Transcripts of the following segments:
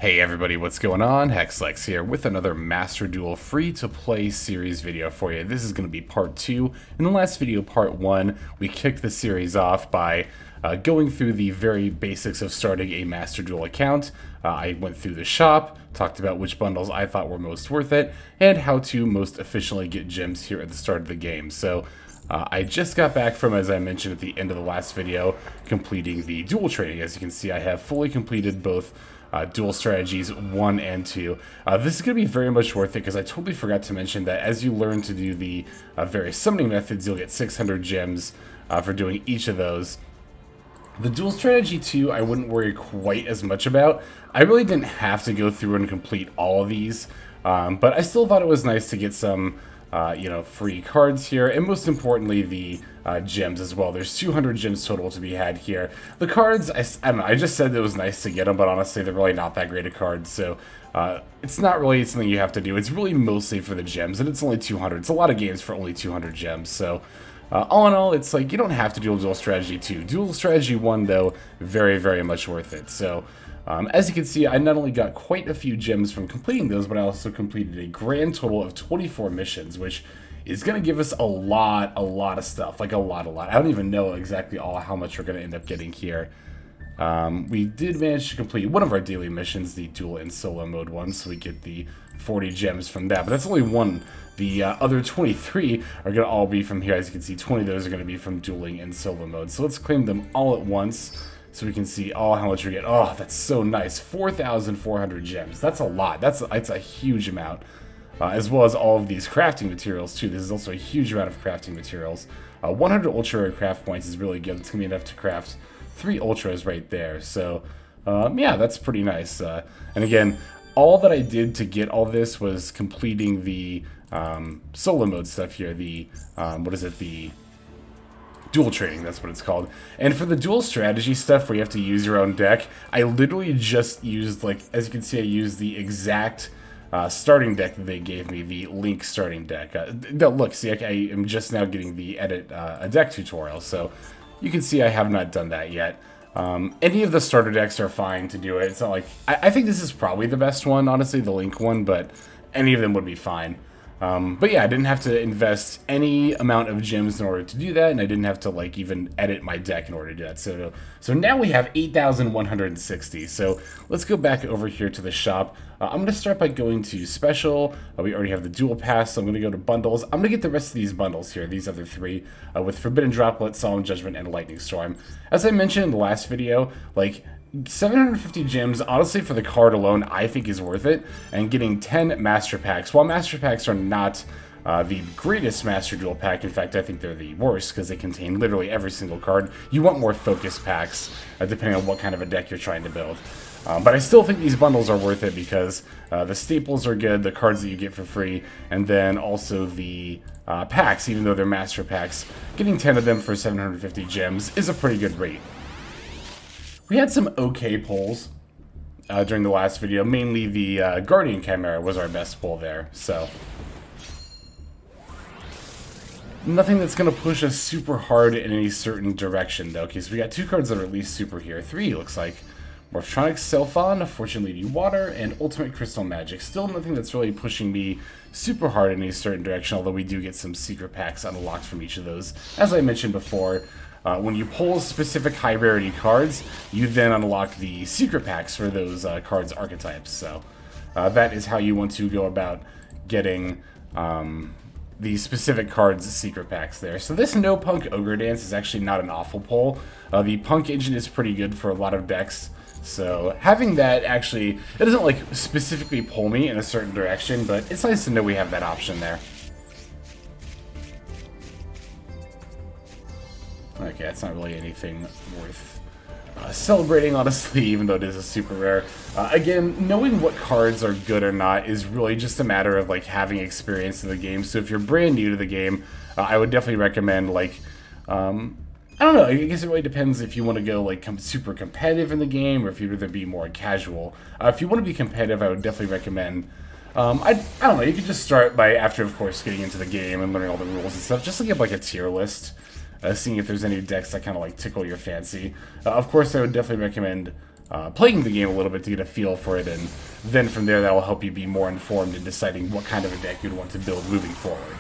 Hey everybody, what's going on? Hexlex here with another Master Duel free-to-play series video for you. This is going to be part 2. In the last video, part 1, we kicked the series off by going through the very basics of starting a Master Duel account. I went through the shop, talked about which bundles I thought were most worth it, and how to most efficiently get gems here at the start of the game. So I just got back from, as I mentioned at the end of the last video, completing the duel training. As you can see, I have fully completed both Duel Strategies 1 and 2. This is going to be very much worth it because I totally forgot to mention that as you learn to do the various summoning methods, you'll get 600 gems for doing each of those. The Duel Strategy 2, I wouldn't worry quite as much about. I really didn't have to go through and complete all of these, but I still thought it was nice to get some free cards here, and most importantly, the gems as well. There's 200 gems total to be had here. The cards, I don't know, I just said it was nice to get them, but honestly, they're really not that great of cards, so it's not really something you have to do. It's really mostly for the gems, and it's only 200. It's a lot of games for only 200 gems, so all in all, it's like you don't have to do Duel Strategy 2. Duel Strategy 1, though, very, very much worth it. So as you can see, I not only got quite a few gems from completing those, but I also completed a grand total of 24 missions, which is going to give us a lot of stuff. Like a lot. I don't even know exactly how much we're going to end up getting here. We did manage to complete one of our daily missions, the Duel in Solo Mode one, so we get the 40 gems from that. But that's only one. The other 23 are going to all be from here. As you can see, 20 of those are going to be from Dueling in Solo Mode. So let's claim them all at once, so we can see how much we get. Oh, that's so nice. 4,400 gems. That's a lot. That's a huge amount. As well as all of these crafting materials, too. This is also a huge amount of crafting materials. 100 ultra rare craft points is really good. It's going to be enough to craft 3 ultras right there. So, yeah, that's pretty nice. And again, all that I did to get all this was completing the solo mode stuff here. The, the duel training, that's what it's called. And for the duel strategy stuff where you have to use your own deck, I literally just used, like, as you can see, I used the exact starting deck that they gave me, the Link starting deck. Look, see, I am just now getting the edit a deck tutorial, so you can see I have not done that yet. Any of the starter decks are fine to do it. It's not like, I think this is probably the best one, honestly, the Link one, but any of them would be fine. But yeah, I didn't have to invest any amount of gems in order to do that, and I didn't have to like even edit my deck in order to do that. So now we have 8,160. So let's go back over here to the shop. I'm going to start by going to special. We already have the duel pass, so I'm going to go to bundles. I'm going to get the rest of these bundles here, these other 3, with Forbidden Droplet, Solemn Judgment, and Lightning Storm. As I mentioned in the last video, like, 750 gems, honestly, for the card alone, I think is worth it. And getting 10 Master Packs. While Master Packs are not the greatest Master Duel pack, in fact, I think they're the worst because they contain literally every single card. You want more focus packs, depending on what kind of a deck you're trying to build. But I still think these bundles are worth it because the staples are good, the cards that you get for free, and then also the packs, even though they're Master Packs. Getting 10 of them for 750 gems is a pretty good rate. We had some okay pulls during the last video. Mainly the Guardian Chimera was our best pull there, so nothing that's going to push us super hard in any certain direction, though. Okay, so we got 2 cards that are at least super here. 3, looks like. Morphtronic Selphon, Fortune Lady Water, and Ultimate Crystal Magic. Still nothing that's really pushing me super hard in any certain direction, although we do get some secret packs unlocked from each of those. As I mentioned before, when you pull specific high rarity cards, you then unlock the secret packs for those cards' archetypes. So that is how you want to go about getting the specific cards' secret packs there. So this No Punk Ogre Dance is actually not an awful pull. The Punk engine is pretty good for a lot of decks. So having that actually, it doesn't like specifically pull me in a certain direction, but it's nice to know we have that option there. Okay, that's not really anything worth celebrating, honestly, even though it is a super rare. Again, knowing what cards are good or not is really just a matter of like having experience in the game. So if you're brand new to the game, I would definitely recommend like, I don't know, I guess it really depends if you want to go like super competitive in the game or if you'd rather be more casual. If you want to be competitive, I would definitely recommend I don't know, you could just start by, after of course getting into the game and learning all the rules and stuff, just look at like a tier list. Seeing if there's any decks that kind of like tickle your fancy. Of course, I would definitely recommend playing the game a little bit to get a feel for it, and then from there that will help you be more informed in deciding what kind of a deck you'd want to build moving forward.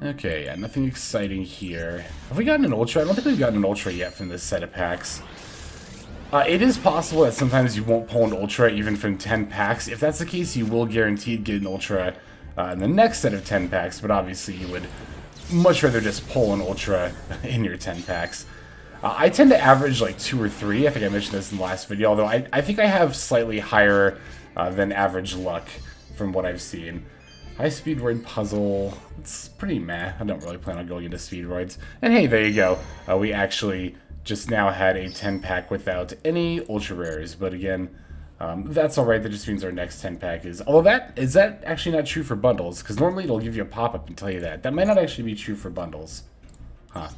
Okay, yeah, nothing exciting here. Have we gotten an Ultra? I don't think we've gotten an Ultra yet from this set of packs. It is possible that sometimes you won't pull an Ultra even from 10 packs. If that's the case, you will guaranteed get an Ultra in the next set of 10 packs, but obviously you would much rather just pull an Ultra in your 10 packs. I tend to average like 2 or 3. I think I mentioned this in the last video, although I think I have slightly higher than average luck from what I've seen. High Speedroid Puzzle, it's pretty meh. I don't really plan on going into Speedroids. And hey, there you go. We actually just now had a 10-pack without any Ultra Rares, but again, that's alright. That just means our next 10-pack is... Although is that actually not true for bundles? Because normally it'll give you a pop-up and tell you that. That might not actually be true for bundles. Huh.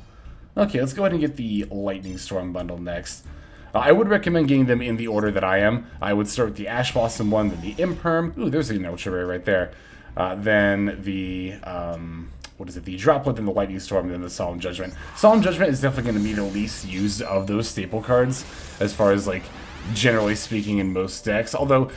Okay, let's go ahead and get the Lightning Storm bundle next. I would recommend getting them in the order that I am. I would start with the Ash Blossom one, then the Imperm. Ooh, there's an Ultra Rare right there. Then the, what is it, the Droplet, then the Lightning Storm, then the Solemn Judgment. Solemn Judgment is definitely going to be the least used of those staple cards, as far as, like, generally speaking in most decks. Although,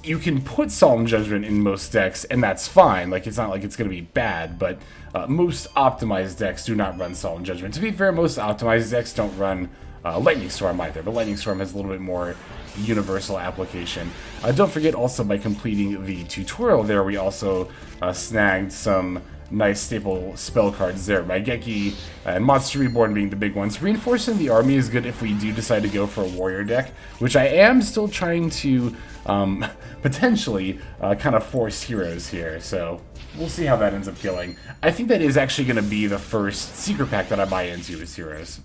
you can put Solemn Judgment in most decks, and that's fine. Like, it's not like it's going to be bad, but most optimized decks do not run Solemn Judgment. To be fair, most optimized decks don't run Lightning Storm either, but Lightning Storm has a little bit more universal application. Don't forget also, by completing the tutorial there, we also snagged some nice staple spell cards there. Raigeki and Monster Reborn being the big ones. Reinforcing the army is good if we do decide to go for a warrior deck, which I am still trying to potentially kind of force heroes here, so we'll see how that ends up going. I think that is actually going to be the first secret pack that I buy into is heroes.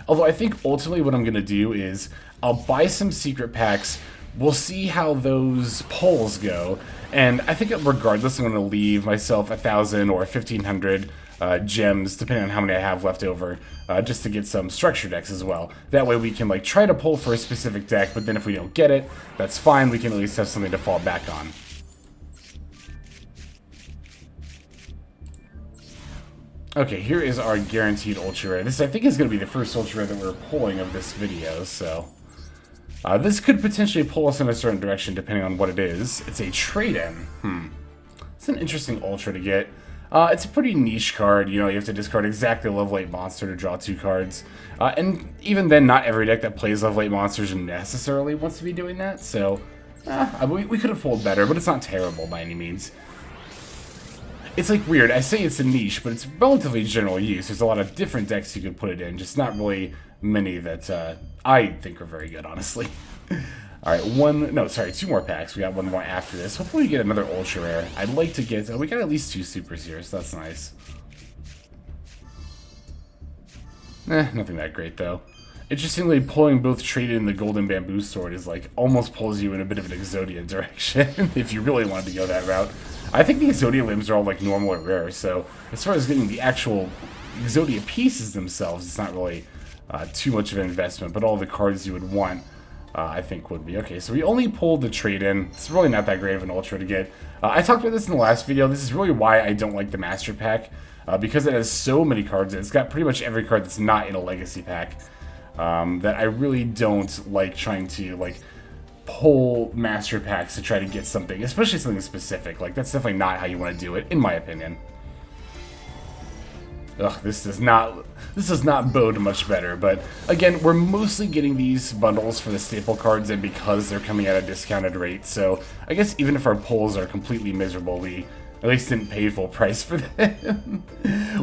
Although I think ultimately what I'm going to do is I'll buy some secret packs, we'll see how those polls go, and I think regardless I'm going to leave myself 1,000 or 1,500 gems, depending on how many I have left over, just to get some structure decks as well. That way we can like try to pull for a specific deck, but then if we don't get it, that's fine, we can at least have something to fall back on. Okay, here is our guaranteed Ultra Rare. This, I think, is going to be the first Ultra Rare that we're pulling of this video, so... this could potentially pull us in a certain direction, depending on what it is. It's a trade-in. It's an interesting Ultra to get. It's a pretty niche card. You know, you have to discard exactly a Level 8 monster to draw 2 cards. And even then, not every deck that plays Level 8 monsters necessarily wants to be doing that, so... we could have pulled better, but it's not terrible by any means. It's like weird, I say it's a niche, but it's relatively general use. There's a lot of different decks you could put it in, just not really many that I think are very good, honestly. Alright, 2 more packs. We got one more after this. Hopefully we get another Ultra Rare. I'd like to get, we got at least 2 Supers here, so that's nice. Nothing that great though. Interestingly, pulling both Trade-In and the Golden Bamboo Sword is like, almost pulls you in a bit of an Exodia direction, if you really wanted to go that route. I think the Exodia limbs are all like normal or rare, so as far as getting the actual Exodia pieces themselves, it's not really too much of an investment, but all the cards you would want, I think would be. Okay, so we only pulled the trade-in. It's really not that great of an Ultra to get. I talked about this in the last video. This is really why I don't like the Master Pack, because it has so many cards. It's got pretty much every card that's not in a Legacy Pack, that I really don't like trying to, like, pull Master Packs to try to get something, especially something specific. Like, that's definitely not how you want to do it, in my opinion. Ugh, this does not bode much better, but again, we're mostly getting these bundles for the staple cards and because they're coming at a discounted rate, so I guess even if our pulls are completely miserable, we at least didn't pay full price for them.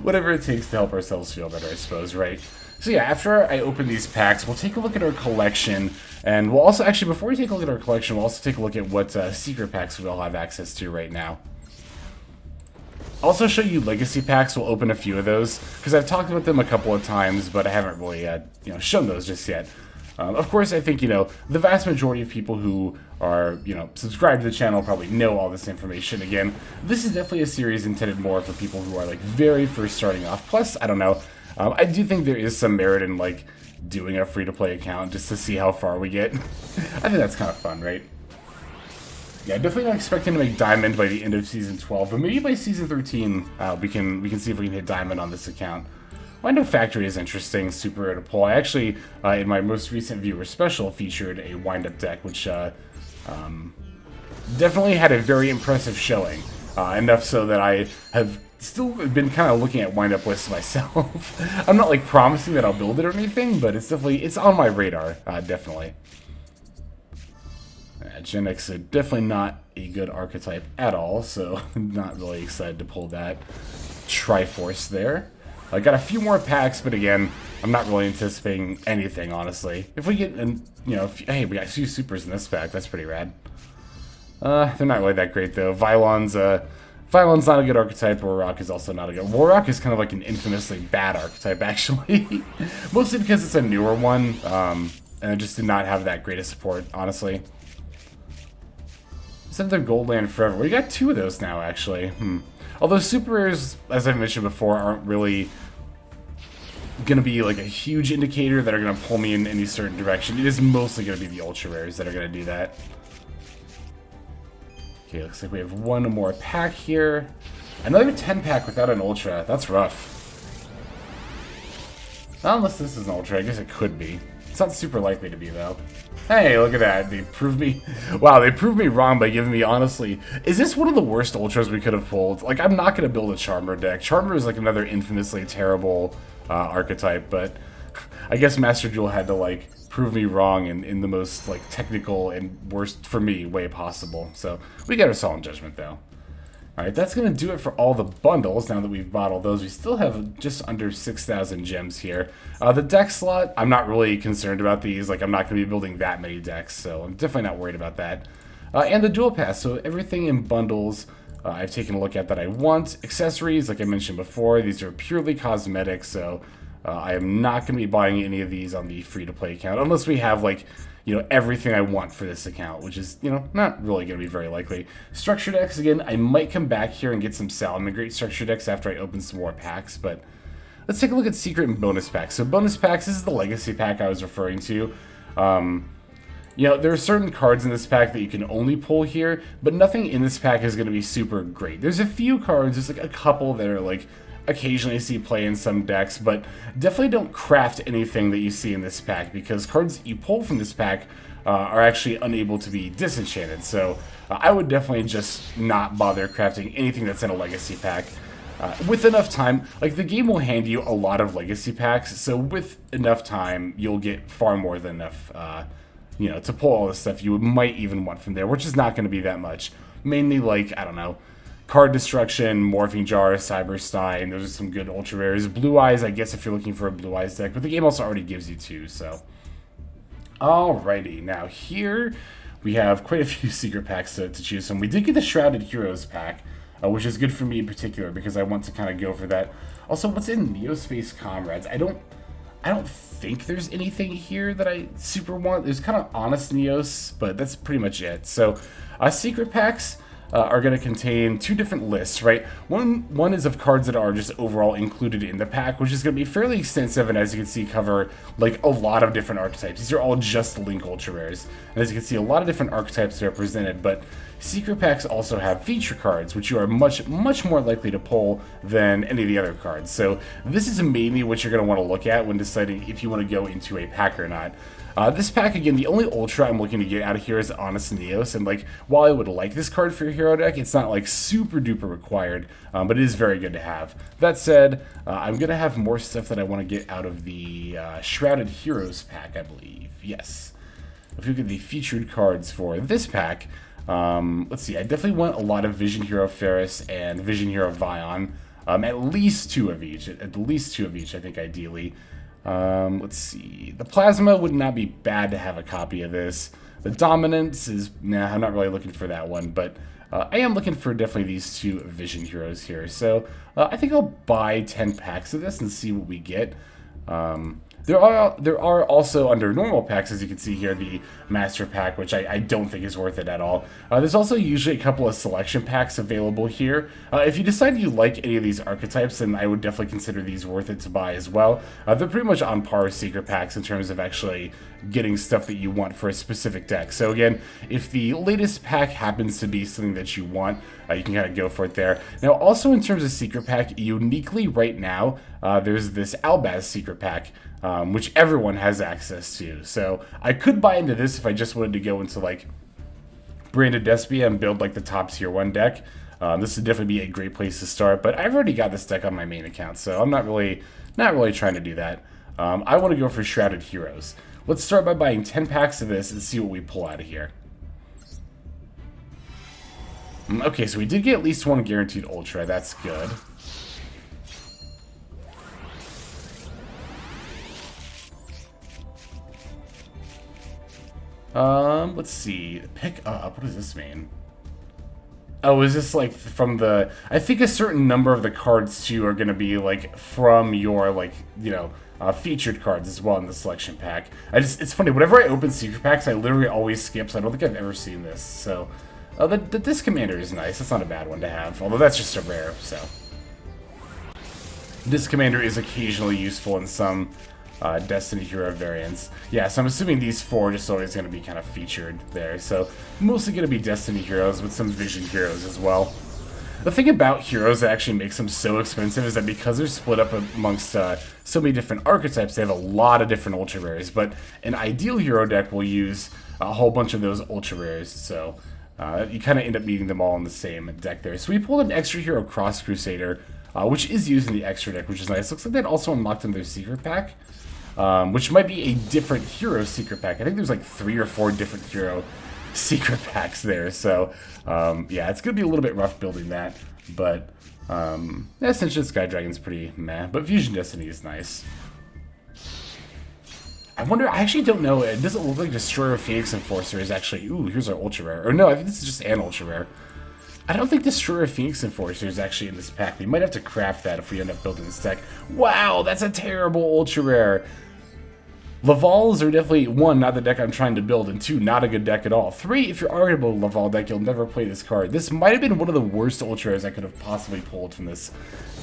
Whatever it takes to help ourselves feel better, I suppose, right? So yeah, after I open these packs, we'll take a look at our collection, and we'll also, actually, before we take a look at our collection, we'll also take a look at what secret packs we all have access to right now. I'll also show you Legacy Packs. We'll open a few of those, because I've talked about them a couple of times, but I haven't really shown those just yet. Of course, I think, the vast majority of people who are, subscribed to the channel probably know all this information. Again, this is definitely a series intended more for people who are, like, very first starting off. Plus, I don't know, I do think there is some merit in, like, doing a free-to-play account just to see how far we get. I think that's kind of fun, right? Yeah, definitely not expecting to make Diamond by the end of Season 12, but maybe by Season 13, we can see if we can hit Diamond on this account. Wind Up Factory is interesting, super rare to pull. I actually, in my most recent viewer special, featured a Wind Up deck, which definitely had a very impressive showing. Enough so that I have still been kind of looking at Wind Up lists myself. I'm not like promising that I'll build it or anything, but it's on my radar, definitely. Gen X is definitely not a good archetype at all, so I'm not really excited to pull that Triforce there. I got a few more packs, but again, I'm not really anticipating anything, honestly. If we get, hey, we got a few supers in this pack, that's pretty rad. They're not really that great, though. Vylon's not a good archetype. Warrock is also not a good... Warrock is kind of like an infamously bad archetype, actually. Mostly because it's a newer one, and it just did not have that great of support, honestly. Sent their Goldland Forever. We got two of those now, actually. Although super rares, as I've mentioned before, aren't really gonna be like a huge indicator that are gonna pull me in any certain direction. It is mostly gonna be the ultra rares that are gonna do that. Okay, looks like we have one more pack here. Another 10 pack without an ultra. That's rough. Not unless this is an ultra. I guess it could be. It's not super likely to be, though. Hey, look at that. They proved me... Wow, they proved me wrong by giving me, honestly... Is this one of the worst ultras we could have pulled? Like, I'm not going to build a Charmer deck. Charmer is, like, another infamously terrible archetype, but I guess Master Duel had to, like, prove me wrong in the most, like, technical and worst, for me, way possible. So, we got our Solemn Judgment, though. Alright, that's going to do it for all the bundles. Now that we've bought all those, we still have just under 6,000 gems here. The deck slot, I'm not really concerned about these. Like, I'm not going to be building that many decks, so I'm definitely not worried about that. And the dual pass, so everything in bundles I've taken a look at that I want. Accessories, like I mentioned before, these are purely cosmetic, so I am not going to be buying any of these on the free-to-play account, unless we have, like, everything I want for this account, which is, not really going to be very likely. Structure decks, again, I might come back here and get some Salamangreat structure decks after I open some more packs, but let's take a look at secret and bonus packs. So bonus packs, this is the legacy pack I was referring to. There are certain cards in this pack that you can only pull here, but nothing in this pack is going to be super great. There's a few cards, there's like a couple that are like occasionally see play in some decks, but definitely don't craft anything that you see in this pack, because cards that you pull from this pack are actually unable to be disenchanted. So I would definitely just not bother crafting anything that's in a legacy pack. With enough time, like, the game will hand you a lot of legacy packs, so with enough time, you'll get far more than enough, to pull all the stuff you might even want from there, which is not going to be that much. Mainly, like, I don't know, Card Destruction, Morphing Jar, Cyberstein, those are some good ultra rares. Blue Eyes, I guess, if you're looking for a Blue Eyes deck, but the game also already gives you two, so. Alrighty, now here we have quite a few secret packs to choose from. We did get the Shrouded Heroes pack, which is good for me in particular because I want to kind of go for that. Also, what's in Neospace Comrades? I don't think there's anything here that I super want. There's kind of Honest Neos, but that's pretty much it. So, secret packs are going to contain two different lists, right? One is of cards that are just overall included in the pack, which is going to be fairly extensive, and as you can see, cover like a lot of different archetypes. These are all just Link Ultra Rares, and as you can see, a lot of different archetypes are represented, but secret packs also have feature cards, which you are much more likely to pull than any of the other cards. So this is mainly what you're going to want to look at when deciding if you want to go into a pack or not. This pack, again, the only ultra I'm looking to get out of here is Honest Neos, and like, while I would like this card for your hero deck, it's not like super duper required, but it is very good to have. That said, I'm going to have more stuff that I want to get out of the Shrouded Heroes pack, I believe. Yes. If you look at the featured cards for this pack, let's see, I definitely want a lot of Vision Hero Ferris and Vision Hero Vion. At least two of each, I think, ideally. Let's see. The Plasma would not be bad to have a copy of this. The Dominance is, nah, I'm not really looking for that one, but I am looking for definitely these two Vision Heroes here. So I think I'll buy 10 packs of this and see what we get. There are also, under normal packs, as you can see here, the Master Pack, which I don't think is worth it at all. There's also usually a couple of selection packs available here. If you decide you like any of these archetypes, then I would definitely consider these worth it to buy as well. They're pretty much on par with secret packs in terms of actually getting stuff that you want for a specific deck. So again, if the latest pack happens to be something that you want, you can kind of go for it there. Now, also in terms of secret pack, uniquely right now, there's this Albaz secret pack, which everyone has access to. So I could buy into this if I just wanted to go into like Branded Despia and build like the top tier 1 deck. This would definitely be a great place to start, but I've already got this deck on my main account, so I'm not really trying to do that. I want to go for Shrouded Heroes. Let's start by buying 10 packs of this and see what we pull out of here. Okay, so we did get at least one guaranteed Ultra. That's good. Let's see. Pick up. What does this mean? Oh, is this like from the... I think a certain number of the cards too are going to be like from your like, you know, featured cards as well in the selection pack. It's funny, whenever I open secret packs, I literally always skip, so I don't think I've ever seen this. So, the Disc Commander is nice. That's not a bad one to have, although that's just a rare, so. Disc Commander is occasionally useful in some Destiny Hero variants. Yeah, so I'm assuming these 4 just always going to be kind of featured there. So, mostly going to be Destiny Heroes with some Vision Heroes as well. The thing about heroes that actually makes them so expensive is that because they're split up amongst so many different archetypes, they have a lot of different ultra rares. But an ideal hero deck will use a whole bunch of those ultra rares, so you kind of end up needing them all in the same deck there. So we pulled an extra hero Cross Crusader, which is used in the extra deck, which is nice. Looks like that also unlocked in their secret pack, which might be a different hero secret pack. I think there's like 3 or 4 different hero secret packs there, so yeah, it's gonna be a little bit rough building that, but Ascension Sky Dragon's pretty meh, but Fusion Destiny is nice. I wonder, I actually don't know, it doesn't look like Destroyer Phoenix Enforcer is actually, ooh, here's our ultra rare, or no, I think this is just an ultra rare. I don't think Destroyer Phoenix Enforcer is actually in this pack. We might have to craft that if we end up building this deck. Wow, that's a terrible ultra rare. Lavals are definitely, 1, not the deck I'm trying to build, and 2, not a good deck at all. 3, if you're arguing about a Laval deck, you'll never play this card. This might have been one of the worst ultra rares I could have possibly pulled from this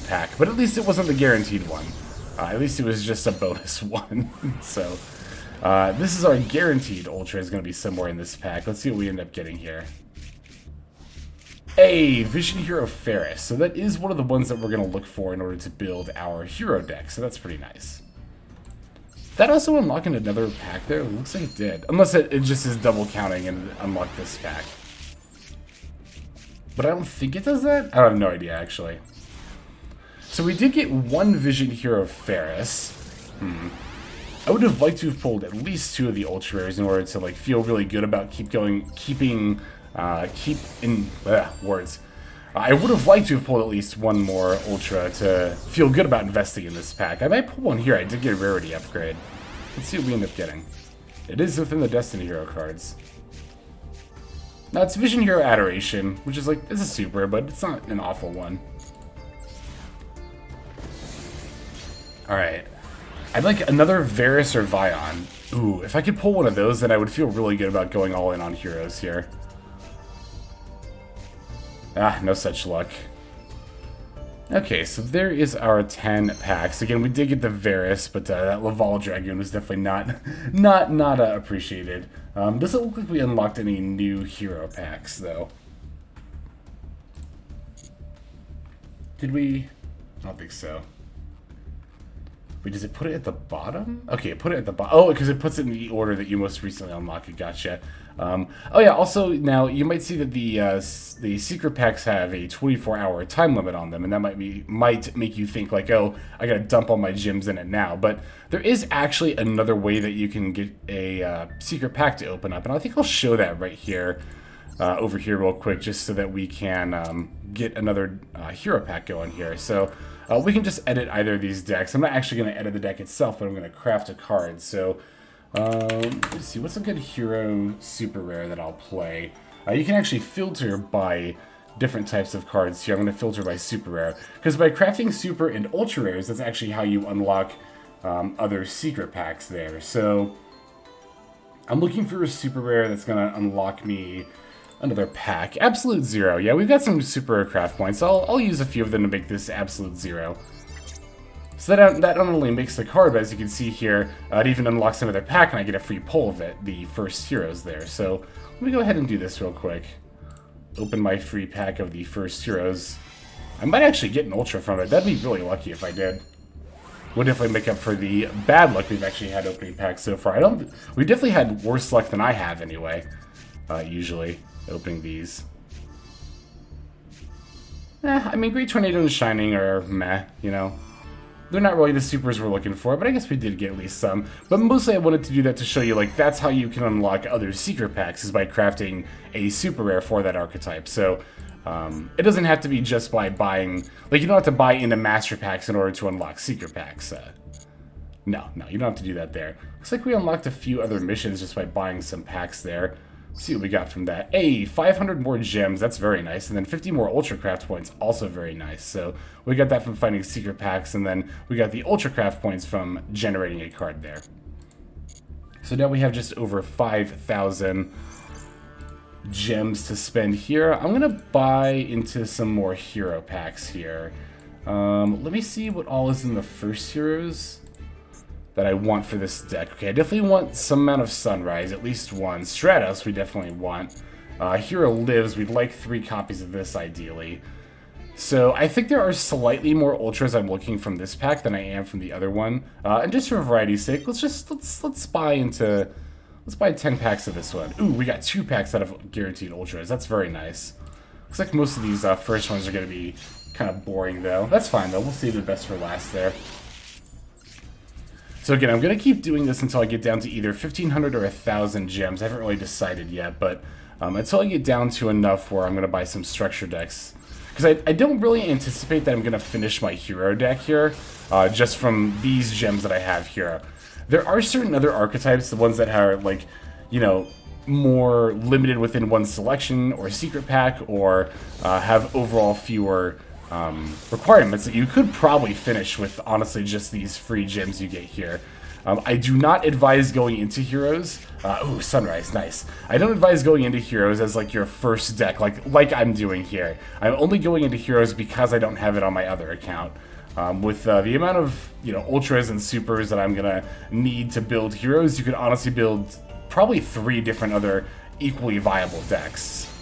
pack, but at least it wasn't the guaranteed one. At least it was just a bonus one. So, this is our guaranteed ultra, is going to be somewhere in this pack. Let's see what we end up getting here. A Vision Hero Ferris. So that is one of the ones that we're going to look for in order to build our hero deck, so that's pretty nice. That also unlocked another pack there? It looks like it did. Unless it just is double counting and unlocked this pack. But I don't think it does that? I have no idea, actually. So we did get 1 Vision Hero Ferris. I would have liked to have pulled at least 2 of the ultra rares in order to like feel really good about I would have liked to have pulled at least 1 more ultra to feel good about investing in this pack. I might pull one here. I did get a rarity upgrade. Let's see what we end up getting. It is within the Destiny Hero cards. Now it's Vision Hero Adoration, which is like, it's a super, but it's not an awful one. Alright. I'd like another Varus or Vion. Ooh, if I could pull one of those, then I would feel really good about going all in on heroes here. Ah, no such luck. Okay, so there is our 10 packs. Again, we did get the Varus, but that Laval Dragoon was definitely not appreciated. Doesn't look like we unlocked any new hero packs, though. Did we? I don't think so. Wait, does it put it at the bottom? Okay, put it at the bottom. Oh, because it puts it in the order that you most recently unlocked it. Gotcha. Oh yeah, also, now, you might see that the secret packs have a 24-hour time limit on them, and that might make you think, like, oh, I gotta dump all my gems in it now. But there is actually another way that you can get a secret pack to open up, and I think I'll show that right here, over here real quick, just so that we can get another hero pack going here. So, we can just edit either of these decks. I'm not actually going to edit the deck itself, but I'm going to craft a card. So, let's see, what's a good hero super rare that I'll play? You can actually filter by different types of cards here. I'm going to filter by super rare, because by crafting super and ultra rares, that's actually how you unlock other secret packs there. So I'm looking for a super rare that's going to unlock me another pack. Absolute Zero. Yeah, we've got some super craft points. I'll use a few of them to make this Absolute Zero. So that not only makes the card, but as you can see here, it even unlocks another pack, and I get a free pull of it, the first heroes there. So let me go ahead and do this real quick. Open my free pack of the first heroes. I might actually get an Ultra from it. That'd be really lucky if I did. Would definitely make up for the bad luck we've actually had opening packs so far. We've definitely had worse luck than I have anyway, usually, opening these. I mean, Great Tornado and Shining are meh, you know. They're not really the supers we're looking for, but I guess we did get at least some. But mostly I wanted to do that to show you, like, that's how you can unlock other secret packs, is by crafting a super rare for that archetype. So, it doesn't have to be just by buying, like, you don't have to buy into master packs in order to unlock secret packs. No, you don't have to do that there. Looks like we unlocked a few other missions just by buying some packs there. Let's see what we got from that. Hey, 500 more gems, that's very nice. And then 50 more Ultra Craft points, also very nice. So we got that from finding secret packs, and then we got the Ultra Craft points from generating a card there. So now we have just over 5,000 gems to spend here. I'm gonna buy into some more hero packs here. Let me see what all is in the first heroes that I want for this deck. Okay, I definitely want some amount of Sunrise, at least one. Stratos we definitely want. Hero Lives, we'd like 3 copies of this ideally. So I think there are slightly more Ultras I'm looking from this pack than I am from the other one. And just for variety's sake, let's buy into, let's buy 10 packs of this one. Ooh, we got 2 packs out of guaranteed Ultras. That's very nice. Looks like most of these first ones are going to be kind of boring though. That's fine though. We'll save the best for last there. So again, I'm going to keep doing this until I get down to either 1,500 or 1,000 gems. I haven't really decided yet, but until I get down to enough where I'm going to buy some structure decks. Because I don't really anticipate that I'm going to finish my hero deck here, just from these gems that I have here. There are certain other archetypes, the ones that are, like, you know, more limited within one selection or secret pack, or have overall fewer requirements that you could probably finish with, honestly, just these free gems you get here. I do not advise going into heroes. Ooh, Sunrise, nice. I don't advise going into heroes as like your first deck, like I'm doing here. I'm only going into heroes because I don't have it on my other account. With the amount of, you know, ultras and supers that I'm gonna need to build heroes, you could honestly build probably 3 different other equally viable decks.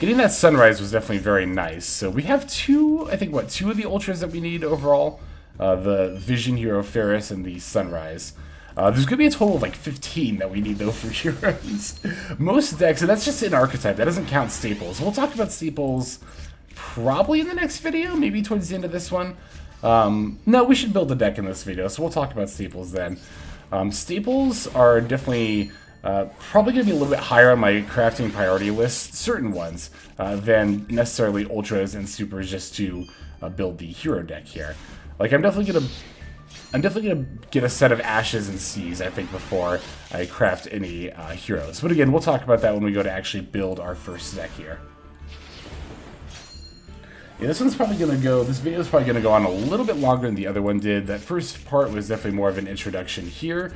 Getting that Sunrise was definitely very nice. So we have 2, I think, what, 2 of the Ultras that we need overall? The Vision Hero Ferris and the Sunrise. There's going to be a total of like 15 that we need, though, for heroes. Most decks, and that's just an archetype. That doesn't count staples. We'll talk about staples probably in the next video, maybe towards the end of this one. No, we should build a deck in this video, so we'll talk about staples then. Staples are definitely... probably going to be a little bit higher on my crafting priority list, certain ones, than necessarily ultras and supers just to build the hero deck here. Like, I'm definitely gonna get a set of ashes and seas, I think, before I craft any heroes. But again, we'll talk about that when we go to actually build our first deck here. Yeah, this one's probably gonna go. This video is probably gonna go on a little bit longer than the other one did. That first part was definitely more of an introduction here.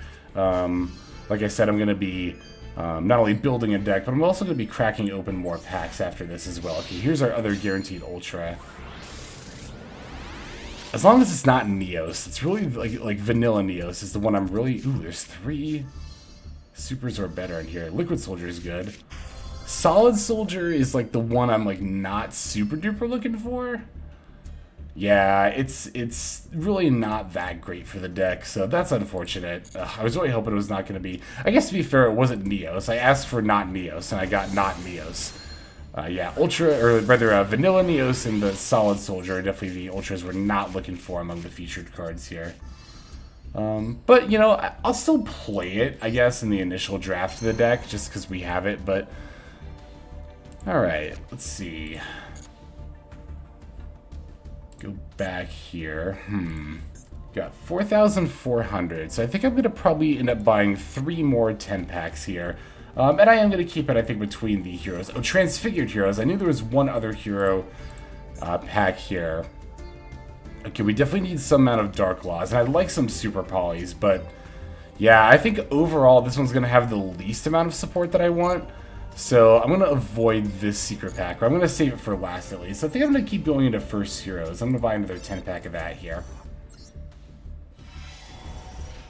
Like I said, I'm going to be not only building a deck, but I'm also going to be cracking open more packs after this as well. Okay, here's our other guaranteed Ultra. As long as it's not Neos, it's really like vanilla Neos is the one I'm really... Ooh, there's 3 supers or better in here. Liquid Soldier is good. Solid Soldier is like the one I'm like not super duper looking for. Yeah, it's really not that great for the deck, so that's unfortunate. I was really hoping it was not going to be... I guess to be fair, it wasn't Neos. I asked for not Neos, and I got not Neos. Yeah, Ultra, or rather Vanilla Neos and the Solid Soldier are definitely the Ultras we're not looking for among the featured cards here. But, you know, I'll still play it, I guess, in the initial draft of the deck, just because we have it, but... Alright, let's see... Go back here. Got 4,400. So I think I'm going to probably end up buying 3 more 10 packs here. And I am going to keep it, I think, between the heroes. Oh, Transfigured Heroes. I knew there was one other hero pack here. Okay, we definitely need some amount of Dark Laws, and I'd like some Super Polys, but yeah, I think overall this one's going to have the least amount of support that I want. So I'm going to avoid this secret pack, or I'm going to save it for last at least. I think I'm going to keep going into First Heroes. I'm going to buy another 10 pack of that here.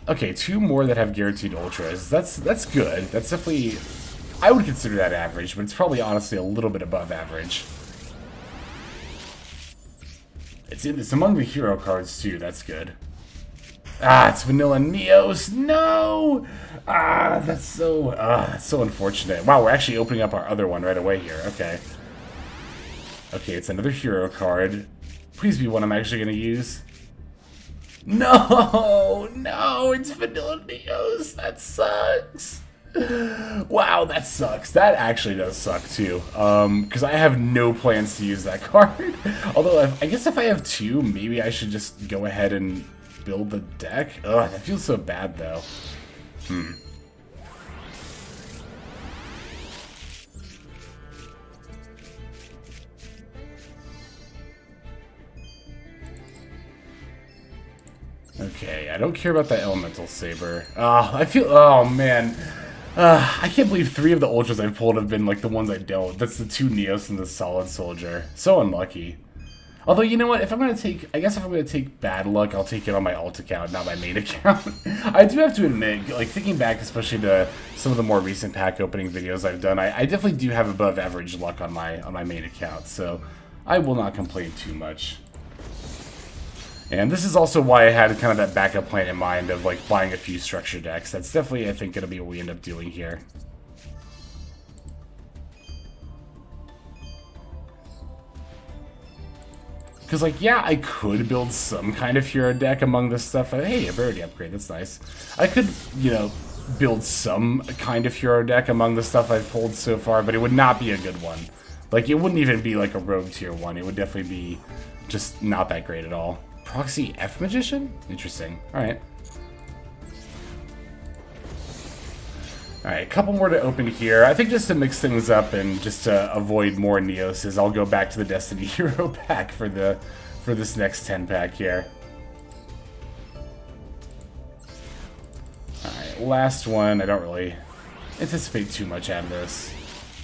Okay, 2 more that have guaranteed ultras. That's good. That's definitely, I would consider that average, but it's probably honestly a little bit above average. It's among the hero cards too. That's good. Ah, it's Vanilla Neos. No! Ah, that's so unfortunate. Wow, we're actually opening up our other one right away here. Okay. Okay, it's another hero card. Please be one I'm actually going to use. No! No, it's Vanilla Neos. That sucks. Wow, that sucks. That actually does suck too. Because I have no plans to use that card. Although, I guess if I have 2, maybe I should just go ahead and build the deck. Ugh, that feels so bad though. Okay, I don't care about that Elemental Saber. I feel, oh man. I can't believe 3 of the Ultras I've pulled have been like the ones I don't. That's the 2 Neos and the Solid Soldier. So unlucky. Although, you know what, if I'm going to take, I guess if I'm going to take bad luck, I'll take it on my alt account, not my main account. I do have to admit, like, thinking back especially to some of the more recent pack opening videos I've done, I definitely do have above average luck on my main account, so I will not complain too much. And this is also why I had kind of that backup plan in mind of, like, buying a few structure decks. That's definitely, I think, going to be what we end up doing here. Because, like, yeah, I could build some kind of hero deck among this stuff. Hey, a rarity upgrade, that's nice. I could, you know, build some kind of hero deck among the stuff I've pulled so far, but it would not be a good one. Like, it wouldn't even be, like, a rogue tier 1. It would definitely be just not that great at all. Proxy F Magician? Interesting. Alright. Alright, a couple more to open here. I think just to mix things up and just to avoid more Neoses, I'll go back to the Destiny Hero pack for this next 10 pack here. Alright, last one. I don't really anticipate too much out of this.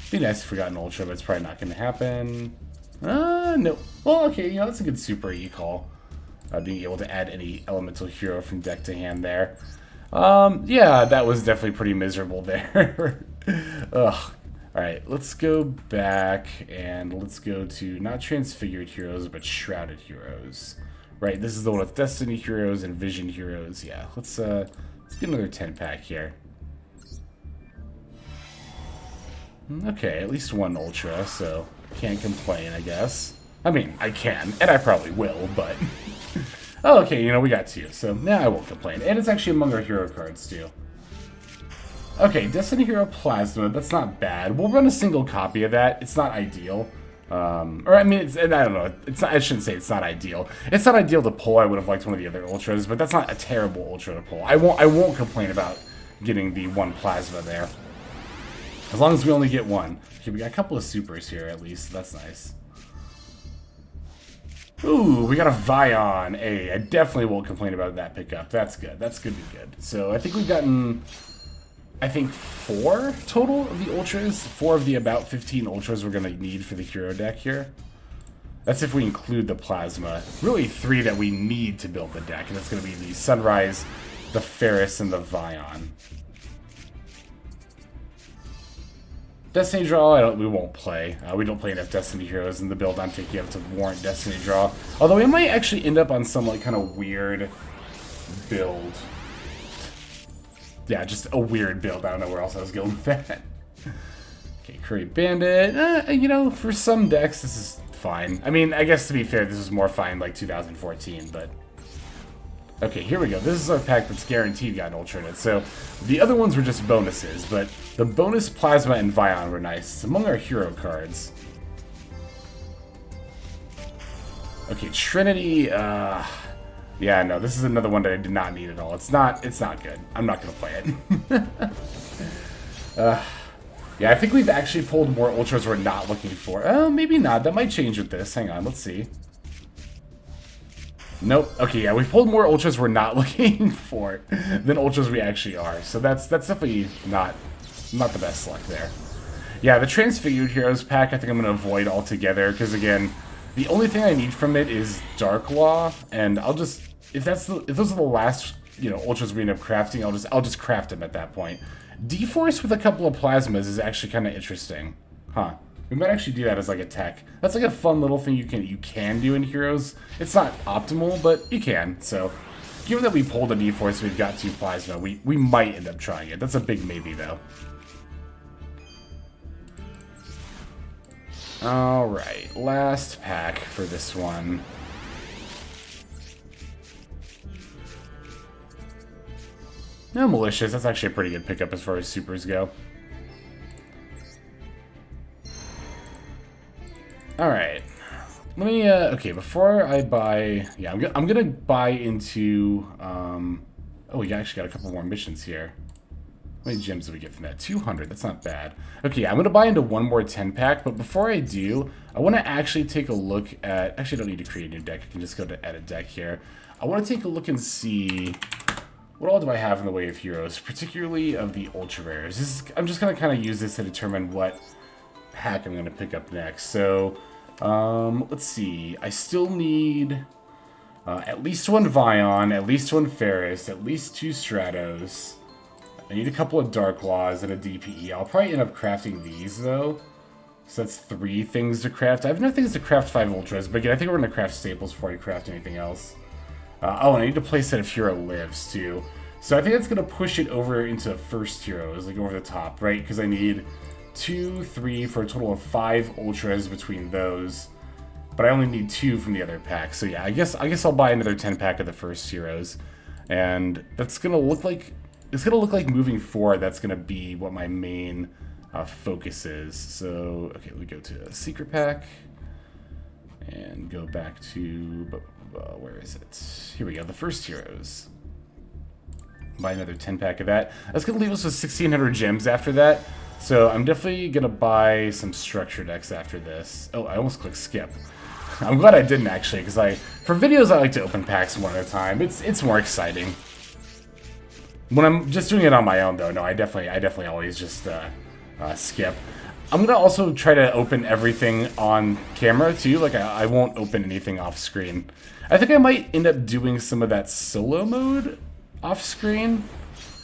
Be nice if we got an Ultra, but it's probably not going to happen. No. Well, okay, you know, that's a good Super E call. Being able to add any elemental hero from deck to hand there. Yeah, that was definitely pretty miserable there. Ugh. Alright, let's go back and let's go to not Transfigured Heroes, but Shrouded Heroes. Right, this is the one with Destiny Heroes and Vision Heroes. Yeah, let's get another 10 pack here. Okay, at least one Ultra, so can't complain, I guess. I mean, I can, and I probably will, but... Oh, okay, you know, we got 2, so yeah, I won't complain. And it's actually among our hero cards, too. Okay, Destiny Hero Plasma, that's not bad. We'll run a single copy of that. It's not ideal. Or, I mean, I don't know. It's not, I shouldn't say it's not ideal. It's not ideal to pull. I would have liked one of the other Ultras, but that's not a terrible Ultra to pull. I won't complain about getting the 1 Plasma there. As long as we only get 1. Okay, we got a couple of Supers here, at least. That's nice. Ooh, we got a Vion. Hey, I definitely won't complain about that pickup. That's good. That's good to be good. So I think we've gotten, I think, 4 total of the Ultras. 4 of the about 15 Ultras we're going to need for the hero deck here. That's if we include the Plasma. Really 3 that we need to build the deck. And that's going to be the Sunrise, the Ferris, and the Vion. Destiny Draw, we won't play. We don't play enough Destiny Heroes in the build I'm thinking of to warrant Destiny Draw. Although we might actually end up on some like kind of weird build. Yeah, just a weird build. I don't know where else I was going with that. Okay, Curry Bandit. You know, for some decks this is fine. I mean, I guess to be fair, this was more fine like 2014, but... Okay, here we go. This is our pack that's guaranteed got an Ultra in it. So, the other ones were just bonuses, but the bonus Plasma and Vion were nice. It's among our hero cards. Okay, Trinity, yeah, no, this is another one that I did not need at all. It's not good. I'm not gonna play it. Yeah, I think we've actually pulled more Ultras we're not looking for. Oh, maybe not. That might change with this. Hang on, let's see. Nope. Okay, yeah, we pulled more ultras we're not looking for than ultras we actually are. So that's definitely not the best luck there. Yeah, the Transfigured Heroes pack I think I'm going to avoid altogether, because again, the only thing I need from it is Dark Law, and I'll just, if those are the last, you know, ultras we end up crafting, I'll just craft them at that point. D-Force with a couple of plasmas is actually kind of interesting. Huh. We might actually do that as like a tech. That's like a fun little thing you can do in Heroes. It's not optimal, but you can. So, given that we pulled a D-Force, we've got 2 plasma, we might end up trying it. That's a big maybe though. Alright, last pack for this one. No, Malicious, that's actually a pretty good pickup as far as supers go. Alright. Let me, okay, before I buy... Yeah, I'm gonna buy into... oh, we actually got a couple more missions here. How many gems do we get from that? 200, that's not bad. Okay, I'm gonna buy into one more 10-pack, but before I do, I want to actually take a look at... Actually, I don't need to create a new deck. I can just go to edit deck here. I want to take a look and see... What all do I have in the way of heroes, particularly of the ultra rares? I'm just gonna kind of use this to determine what pack I'm gonna pick up next. So, let's see. I still need at least 1 Vion, at least 1 Ferris, at least 2 Stratos. I need a couple of Dark Laws and a DPE. I'll probably end up crafting these though. So that's 3 things to craft. I have enough things to craft 5 ultras, but again, I think we're gonna craft staples before I craft anything else. Oh, and I need to play set if hero lives, too. So I think that's going to push it over into first heroes, like over the top, right? Because I need 2, 3 for a total of 5 ultras between those. But I only need 2 from the other pack. So yeah, I guess I'll buy another 10-pack of the first heroes. And that's going to look like... It's going to look like moving forward, that's going to be what my main focus is. So, okay, we go to a secret pack. And go back to... where is it? Here we go, the first heroes. Buy another 10-pack of that. That's going to leave us with 1,600 gems after that. So I'm definitely going to buy some structure decks after this. Oh, I almost clicked skip. I'm glad I didn't actually, because for videos I like to open packs one at a time. It's more exciting. When I'm just doing it on my own though, no, I definitely always just skip. I'm gonna also try to open everything on camera too, like I won't open anything off screen. I think I might end up doing some of that solo mode off screen,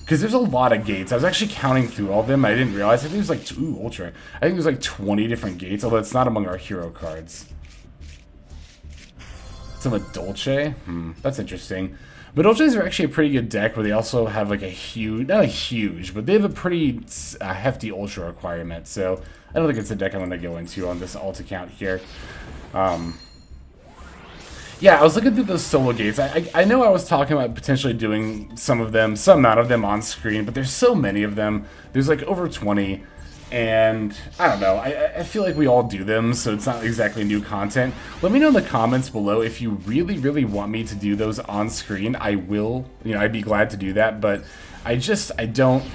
because there's a lot of gates. I was actually counting through all of them, I didn't realize. I think there's like, ooh, ultra. I think there's like 20 different gates, although it's not among our hero cards. Some of Dolce, that's interesting. But Dolces are actually a pretty good deck, where they also have like a huge, not a huge, but they have a pretty hefty ultra requirement. So I don't think it's a deck I'm going to go into on this alt account here. Yeah, I was looking through those solo gates. I know I was talking about potentially doing some amount of them on screen, but there's so many of them. There's like over 20. And I don't know, I feel like we all do them, so it's not exactly new content. Let me know in the comments below if you really, really want me to do those on screen. I will, I'd be glad to do that, but I don't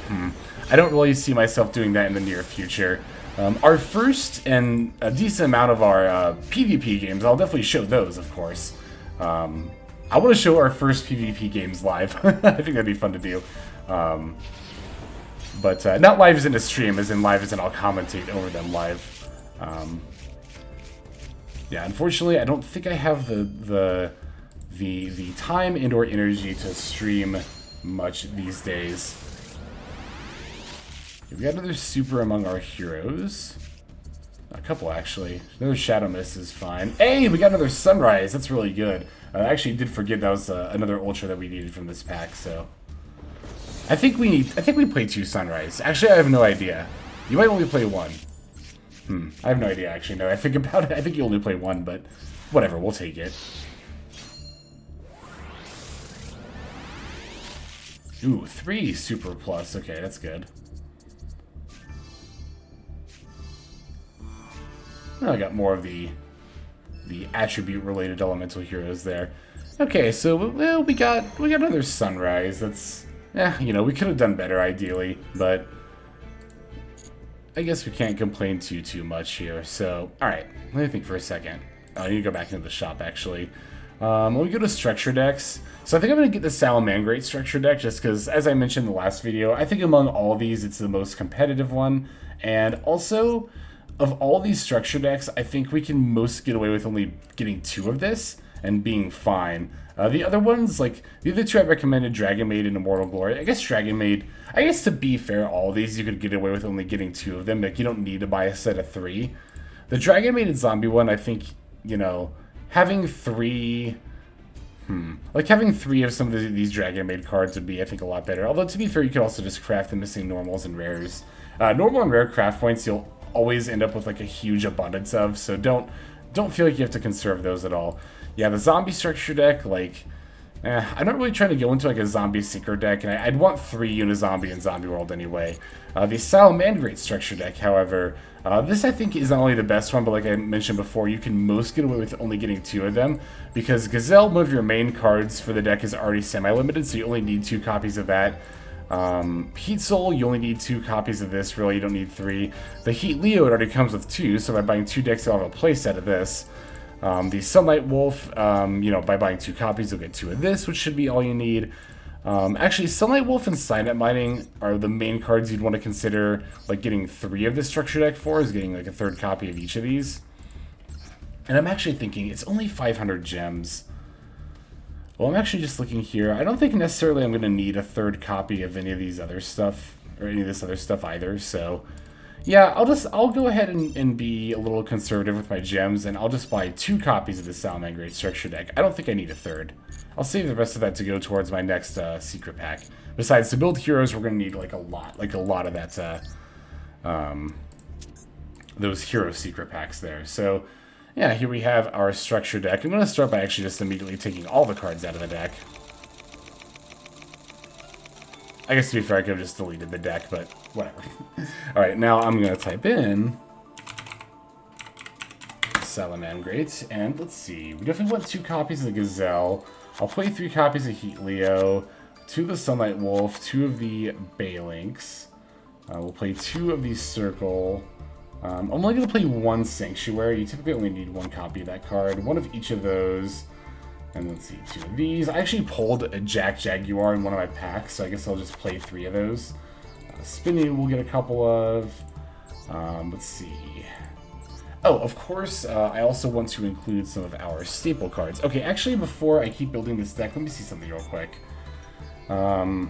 really see myself doing that in the near future. Our first and a decent amount of our PvP games, I'll definitely show those, of course. I want to show our first PvP games live. I think that'd be fun to do. But not live as in a stream, as in live as in I'll commentate over them live. Yeah, unfortunately, I don't think I have the time and or energy to stream much these days. Okay, we got another super among our heroes. A couple, actually. Another Shadow Mist is fine. Hey, we got another Sunrise. That's really good. I actually did forget that was another Ultra that we needed from this pack, so... I think we play 2 Sunrise. Actually, I have no idea. You might only play 1. I have no idea, actually. No, I think about it. I think you only play 1, but whatever, we'll take it. Ooh, 3 Super Plus. Okay, that's good. Oh, I got more of the attribute-related elemental heroes there. Okay, so well, we got another Sunrise. That's... Yeah, we could have done better, ideally, but I guess we can't complain too much here. So, alright, let me think for a second. I need to go back into the shop, actually. Let me go to structure decks. So I think I'm going to get the Salamangreat structure deck just because, as I mentioned in the last video, I think among all these, it's the most competitive one. And also, of all these structure decks, I think we can most get away with only getting 2 of this and being fine. The other ones, like, the other 2 I recommended, Dragon Maid and Immortal Glory. I guess Dragon Maid, I guess to be fair, all of these you could get away with only getting 2 of them. Like, you don't need to buy a set of 3. The Dragon Maid and Zombie one, I think, you know, having 3... Like, having 3 of some of these Dragon Maid cards would be, I think, a lot better. Although, to be fair, you could also just craft the missing normals and rares. Normal and rare craft points, you'll always end up with, like, a huge abundance of, so don't feel like you have to conserve those at all. Yeah, the zombie structure deck, like, I'm not really trying to go into, like, a zombie synchro deck, and I'd want 3 Unizombie in Zombie World anyway. The Salamangreat structure deck, however, this I think is not only the best one, but like I mentioned before, you can most get away with only getting 2 of them, because Gazelle, one of your main cards for the deck, is already semi-limited, so you only need 2 copies of that. Heat Soul, you only need 2 copies of this, really, you don't need 3. The Heat Leo, it already comes with 2, so by buying 2 decks, you'll have a playset of this. The Sunlight Wolf, you know, by buying 2 copies, you'll get 2 of this, which should be all you need. Actually, Sunlight Wolf and Signet Mining are the main cards you'd want to consider, like, getting 3 of this structure deck for, is getting, like, a 3rd copy of each of these. And I'm actually thinking, it's only 500 gems. Well, I'm actually just looking here. I don't think necessarily I'm going to need a 3rd copy of any of these other stuff, or any of this other stuff either, so... Yeah, I'll go ahead and be a little conservative with my gems, and I'll just buy 2 copies of the Salamangreat structure deck. I don't think I need a 3rd. I'll save the rest of that to go towards my next secret pack. Besides, to build heroes, we're going to need like a lot of that, those hero secret packs there. So, yeah, here we have our structure deck. I'm going to start by actually just immediately taking all the cards out of the deck. I guess to be fair, I could have just deleted the deck, but whatever. Alright, now I'm going to type in Salamangreat, and let's see. We definitely want 2 copies of the Gazelle. I'll play 3 copies of Heat Leo, 2 of the Sunlight Wolf, 2 of the Balinks. We'll play 2 of the Circle. I'm only going to play 1 Sanctuary. You typically only need 1 copy of that card. 1 of each of those. And let's see, 2 of these. I actually pulled a Jack Jaguar in one of my packs, so I guess I'll just play 3 of those. Spinny we'll get a couple of. Let's see. Oh, of course, I also want to include some of our staple cards. Okay, actually, before I keep building this deck, let me see something real quick. I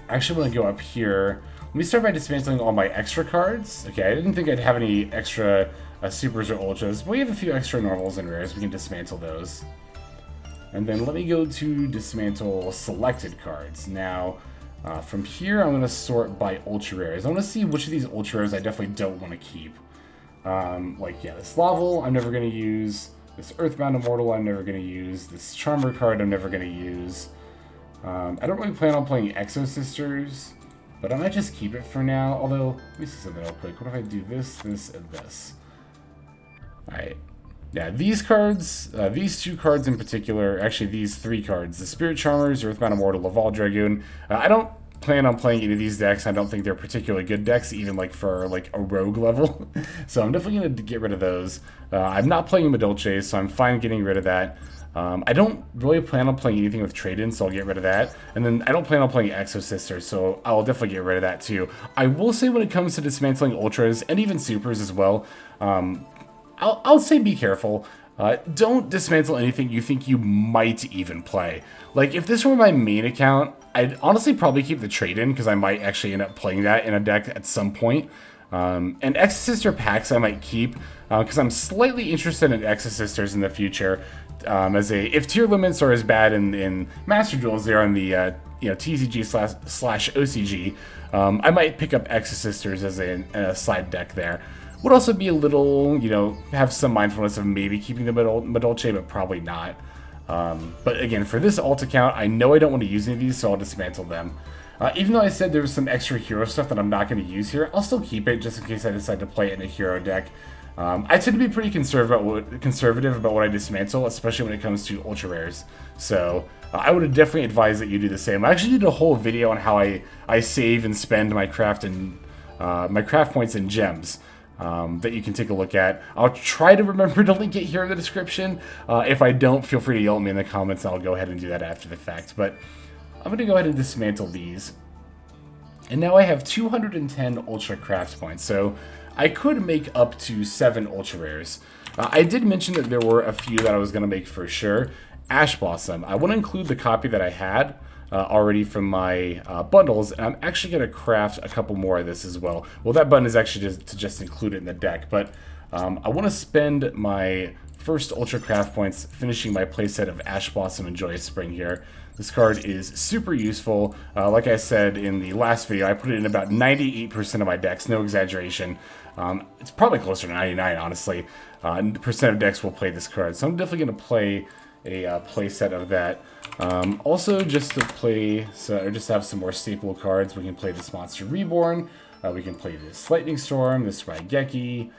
actually want to go up here. Let me start by dismantling all my extra cards. Okay, I didn't think I'd have any extra supers or ultras, but we have a few extra normals and rares. We can dismantle those. And then let me go to dismantle selected cards. Now, from here, I'm going to sort by ultra rares. I want to see which of these ultra rares I definitely don't want to keep. Like, yeah, this Laval I'm never going to use. This Earthbound Immortal I'm never going to use. This Charmer card I'm never going to use. I don't really plan on playing Exo Sisters, but I might just keep it for now. Although, let me see something real quick. What if I do this, this, and this? Alright. Yeah, these cards, these 2 cards in particular, actually these 3 cards, the Spirit Charmers, Earthbound Immortal, Laval Dragoon, I don't plan on playing any of these decks. I don't think they're particularly good decks, even like for like a rogue level. So I'm definitely going to get rid of those. I'm not playing Madolche, so I'm fine getting rid of that. I don't really plan on playing anything with trade-in, so I'll get rid of that. And then I don't plan on playing Exo Sister, so I'll definitely get rid of that too. I will say when it comes to dismantling Ultras, and even Supers as well, I'll say be careful. Don't dismantle anything you think you might even play. Like, if this were my main account, I'd honestly probably keep the trade-in, because I might actually end up playing that in a deck at some point. And Exosister packs I might keep, because I'm slightly interested in Exosisters in the future. If tier limits are as bad in Master Duel as they are in the TCG slash OCG, I might pick up Exosisters as a side deck there. Would also be a little, have some mindfulness of maybe keeping the Madolche, but probably not. But again, for this alt account, I know I don't want to use any of these, so I'll dismantle them. Even though I said there was some extra hero stuff that I'm not going to use here, I'll still keep it just in case I decide to play it in a hero deck. I tend to be pretty conservative about what I dismantle, especially when it comes to ultra rares. So I would definitely advise that you do the same. I actually did a whole video on how I save and spend my craft points in gems. that you can take a look at. I'll try to remember to link it here in the description. If I don't, feel free to yell at me in the comments, and I'll go ahead and do that after the fact. But I'm going to go ahead and dismantle these. And now I have 210 Ultra Craft points, so I could make up to 7 Ultra Rares. I did mention that there were a few that I was going to make for sure. Ash Blossom. I want to include the copy that I had already from my bundles, and I'm actually going to craft a couple more of this as well. Well, that button is actually to just include it in the deck, but I want to spend my first Ultra Craft points finishing my playset of Ash Blossom and Joyous Spring here. This card is super useful. Like I said in the last video, I put it in about 98% of my decks, no exaggeration. It's probably closer to 99, honestly. Percent of decks will play this card, so I'm definitely going to play a playset of that. Also, just to play, or just have some more staple cards, we can play this Monster Reborn, we can play this Lightning Storm, this Raigeki.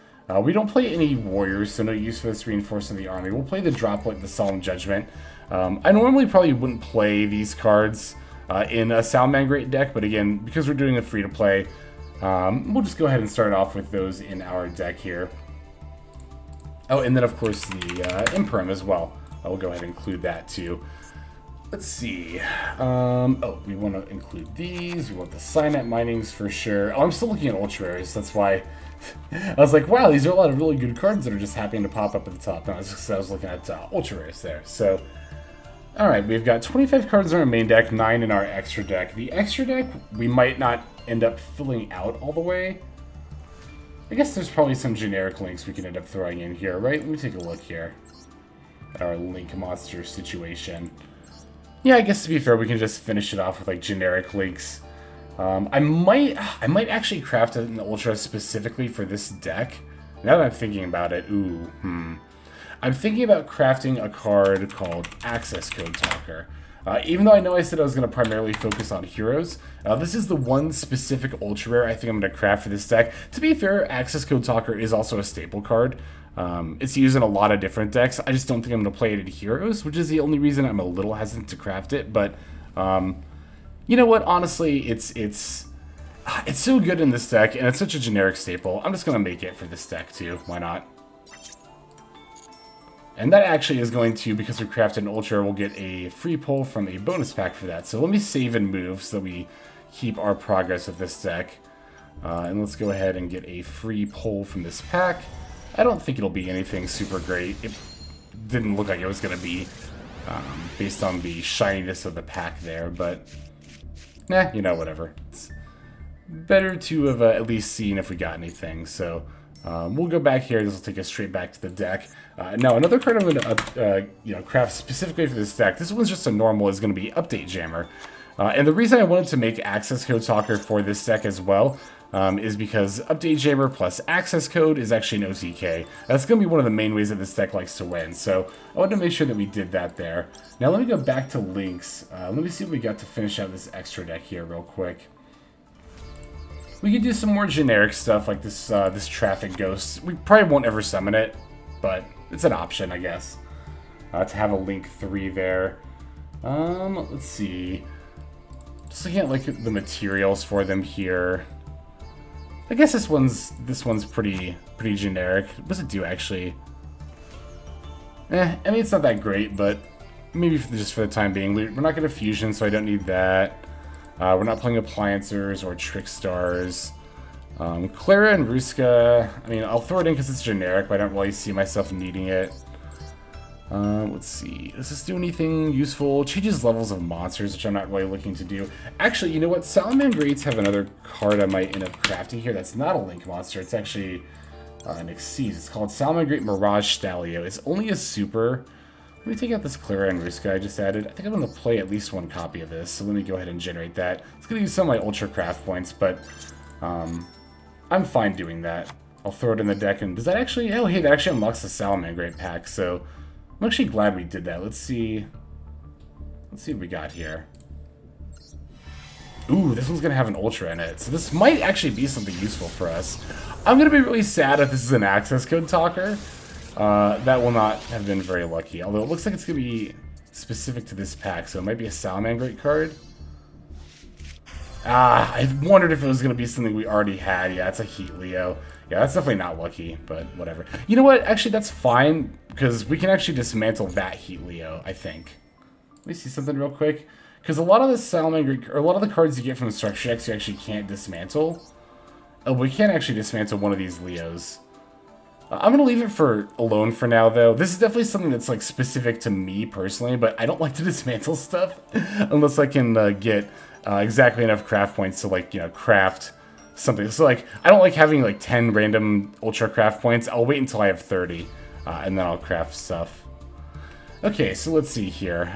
We don't play any Warriors, so no use for this Reinforcement of the Army. We'll play the Droplet, the Solemn Judgment. I normally probably wouldn't play these cards in a Salamangreat deck, but again, because we're doing a free-to-play, we'll just go ahead and start off with those in our deck here. Oh, and then of course the Imperm as well. I'll go ahead and include that too. Let's see. Oh, we want to include these. We want the Signet Minings for sure. Oh, I'm still looking at Ultra Rares. That's why I was like, wow, these are a lot of really good cards that are just happening to pop up at the top. No, I was looking at Ultra Rares there. So, alright, we've got 25 cards in our main deck, 9 in our extra deck. The extra deck, we might not end up filling out all the way. I guess there's probably some generic links we can end up throwing in here, right? Let me take a look here. Our link monster situation. Yeah, I guess to be fair, we can just finish it off with like generic links. I might actually craft an Ultra specifically for this deck. Now that I'm thinking about it, I'm thinking about crafting a card called Access Code Talker. Even though I know I said I was going to primarily focus on heroes, this is the one specific Ultra Rare I think I'm going to craft for this deck. To be fair, Access Code Talker is also a staple card. It's used in a lot of different decks. I just don't think I'm going to play it in heroes, which is the only reason I'm a little hesitant to craft it. But you know what? Honestly, it's so good in this deck, and it's such a generic staple. I'm just going to make it for this deck too. Why not? And that actually is going to, because we crafted an Ultra, we'll get a free pull from a bonus pack for that. So let me save and move so that we keep our progress with this deck. And let's go ahead and get a free pull from this pack. I don't think it'll be anything super great. It didn't look like it was going to be, based on the shininess of the pack there, but you know, whatever. It's better to have at least seen if we got anything. So we'll go back here. This will take us straight back to the deck. Now, another card I'm going to craft specifically for this deck, this one's just a normal, is going to be Update Jammer. And the reason I wanted to make Access Code Talker for this deck as well is because Update Jammer plus Access Code is actually an OTK. That's going to be one of the main ways that this deck likes to win. So I wanted to make sure that we did that there. Now let me go back to links. Let me see what we got to finish out this extra deck here real quick. We could do some more generic stuff like this this Traffic Ghost. We probably won't ever summon it, but it's an option, I guess, to have a Link 3 there. Let's see. Just looking at like the materials for them here. I guess this one's pretty generic. What does it do actually? I mean, it's not that great, but maybe just for the time being. We're not going to fusion, so I don't need that. We're not playing Appliancers or Trick Stars. Clara and Ruska, I mean, I'll throw it in because it's generic, but I don't really see myself needing it. Let's see. Does this do anything useful? Changes levels of monsters, which I'm not really looking to do. Actually, you know what? Salamangreats have another card I might end up crafting here that's not a Link monster. It's actually an Xyz. It's called Salamangreat Mirage Stalio. It's only a super. Let me take out this Clara and Ruska I just added. I think I'm going to play at least one copy of this, so let me go ahead and generate that. It's going to use some of my Ultra Craft points, but I'm fine doing that. I'll throw it in the deck, and does that actually... Oh, hey, that actually unlocks the Salamangreat pack, so I'm actually glad we did that. Let's see what we got here. Ooh, this one's going to have an Ultra in it, so this might actually be something useful for us. I'm going to be really sad if this is an Access Code Talker. That will not have been very lucky, although it looks like it's going to be specific to this pack, so it might be a Salamangreat card. I wondered if it was going to be something we already had. Yeah, it's a Heat Leo. Yeah, that's definitely not lucky, but whatever. You know what? Actually, that's fine, because we can actually dismantle that Heat Leo, I think. Let me see something real quick. Because a lot of the Salamander, or a lot of the cards you get from the structure decks you actually can't dismantle. Oh, we can't actually dismantle one of these Leos. I'm going to leave it for alone for now, though. This is definitely something that's like specific to me personally, but I don't like to dismantle stuff unless I can get exactly enough craft points to, like, you know, craft something. So, like, I don't like having like 10 random ultra craft points. I'll wait until I have 30, and then I'll craft stuff. Okay, so let's see here.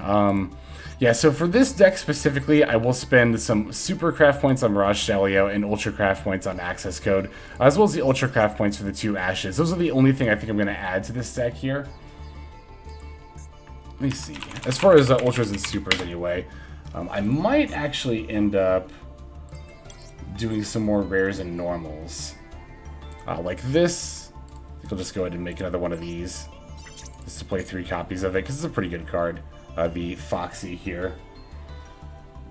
Yeah, so for this deck specifically, I will spend some super craft points on Mirage Shalio and ultra craft points on Access Code, as well as the ultra craft points for the 2 Ashes. Those are the only thing I think I'm going to add to this deck here. Let me see. As far as ultras and supers anyway, I might actually end up doing some more rares and normals. Like this. I think I'll just go ahead and make another one of these, just to play 3 copies of it, because it's a pretty good card. The Foxy here.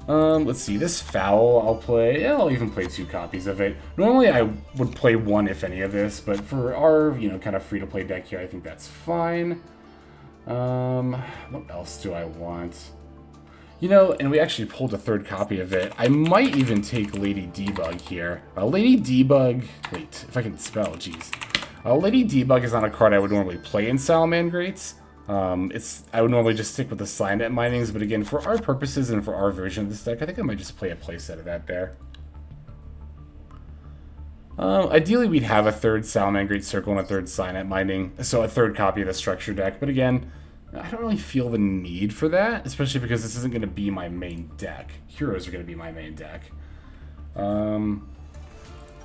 Let's see, this Foul I'll play. Yeah, I'll even play 2 copies of it. Normally I would play 1 if any of this, but for our, you know, kind of free-to-play deck here, I think that's fine. What else do I want? You know, and we actually pulled a 3rd copy of it. I might even take Lady Debug here. Lady Debug... Wait, if I can spell, jeez. Lady Debug is not a card I would normally play in Salamangrates. I would normally just stick with the Signet Minings, but again, for our purposes and for our version of this deck, I think I might just play a playset of that there. Ideally, we'd have a 3rd Salamangrate Circle and a 3rd Signet Mining, so a 3rd copy of the structure deck, but again, I don't really feel the need for that, especially because this isn't going to be my main deck. Heroes are going to be my main deck. Let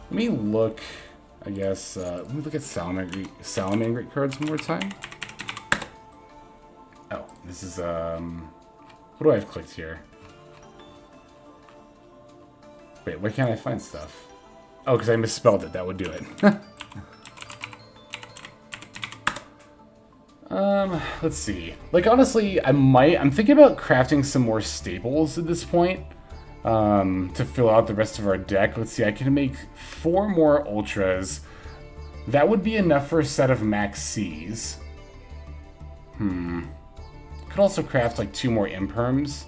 me look, I guess, let me look at Salamangrate cards one more time. Oh, this is, what do I have clicked here? Wait, why can't I find stuff? Oh, because I misspelled it, that would do it. Let's see. Like, honestly, I'm thinking about crafting some more staples at this point, to fill out the rest of our deck. Let's see, I can make 4 more Ultras. That would be enough for a set of Max Cs. Could also craft like 2 more Imperms.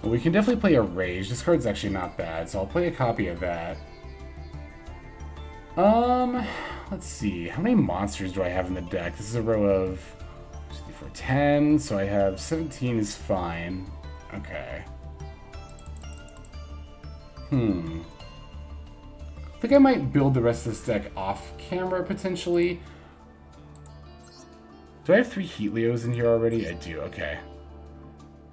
We can definitely play a Rage. This card's actually not bad, so I'll play a copy of that. Let's see. How many monsters do I have in the deck? This is a row of 10, so I have 17 is fine. Okay. I think I might build the rest of this deck off camera, potentially. Do I have 3 Heat Leos in here already? I do, okay.